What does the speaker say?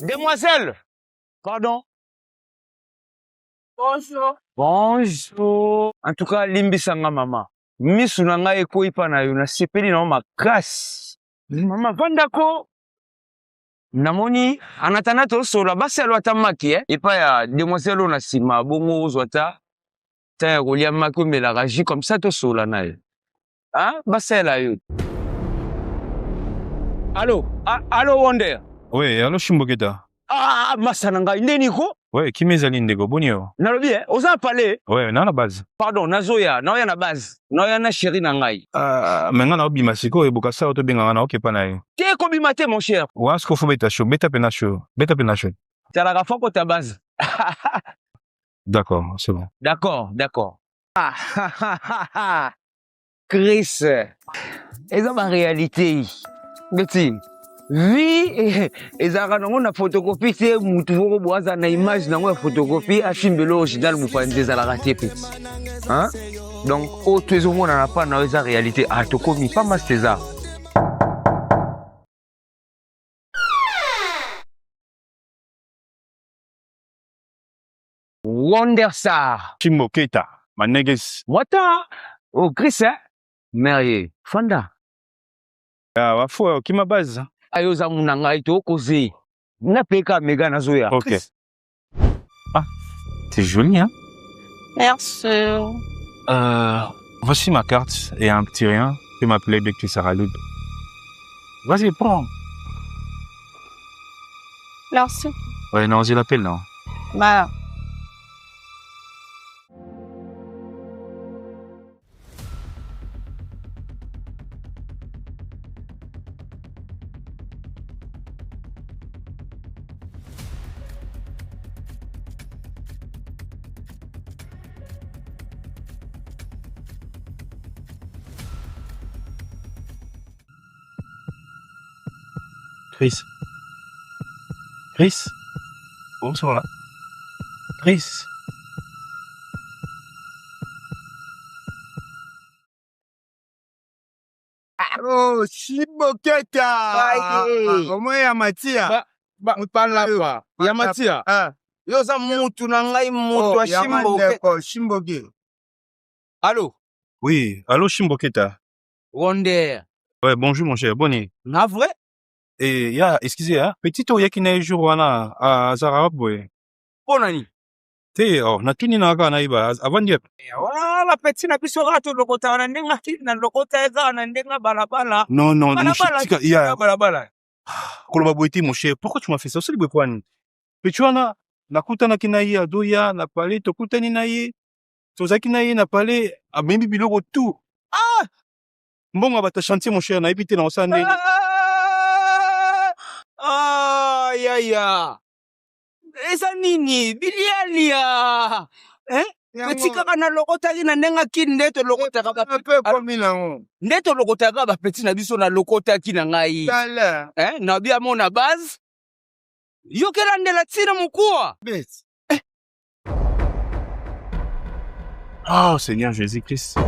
Demoiselle. Pardon. Bonjour. Bonjour. En tout cas, limbisanga mama. Misu na ngai ekoi pa na yo na sepeli na makasi. Mama vandako. Namoni anatana to sola basi alo atamaki epa ya demoiselle on a sima bongo ozwata ta ya kolia maki omela raji comme ça to sola na ye. Hein? Basi la yo. Allô? Allô Wonder? Oui, allô Shimboketa. Ah, masana ngai ndeni ko? Ouais, qui mezali ndeko bonio? Nalobi oza parler? Ouais, na base. Pardon, nazoya na base. Naoya na chéri na ngai. Menga na obima siko eboka sa oto benga na okepa na ye. Te ko bima te mon cher. Wa sko fo beta show, beta pena show. Beta pena show. Tala ka foko ta base. D'accord, c'est bon. D'accord. Chris. Eza ma réalité. Beti. Vi ezaka nango na photocopie te mutu voko boaza na image nango ya photocopie achimbelo original mopanzi ezalaka te peti. Hein? Donc o tu ezomona na pa na eza réalité tokomi pas mas teza. Wonder Star. Shimboketa, maneges. Wata. Oh Chris Merrier. Fanda. Wa fo ki ma base. Ayoza munanga ito koze. Na peka mega na zoya. OK. Ah, c'est joli hein? Merci. Voici ma carte et un petit rien. Tu peux m'appeler dès que tu seras libre. Vas-y, prends. Merci. Ouais, non, je l'appelle, non. Bah. Chris. Bonsoir là. Chris. Oh, Shimboketa. Comment ya Matia? Mpana pa. Ya Matia. Yoza mutu na ngai mutu wa Shimboketa. Shimboke. Allô? Oui, allô Shimboketa. Wonder. Ouais, bonjour mon cher, bonne. Na vrai? Et excusez, hein, petit oyaki na jour wana a Zara boy. Ponani. Te na tuni na ga na iba avant dire. Wala petit na biso gato lokota na ndenga na lokota eza na ndenga balabala. Non, Balabala. il Balabala. Koloba boiti mon cher, pourquoi tu m'as fait ça? C'est le point. Petit wana nakutana kina ye adoya na pale tokutani na ye. Tozaki na ye na pale abembi biloko tout. Mbongo bata chantier mon cher na epité na osande. Ya. Esa nini? Bilialia. Petit kaka na lokota na ndenga kini ndeto lokota ka ba Peu komi nango. ndeto lokota ka ba petit na biso na lokota kina ngai. Tala. Na bia mona base. Yo kela ndela tsina mukua. Bet. Oh Seigneur Jésus-Christ.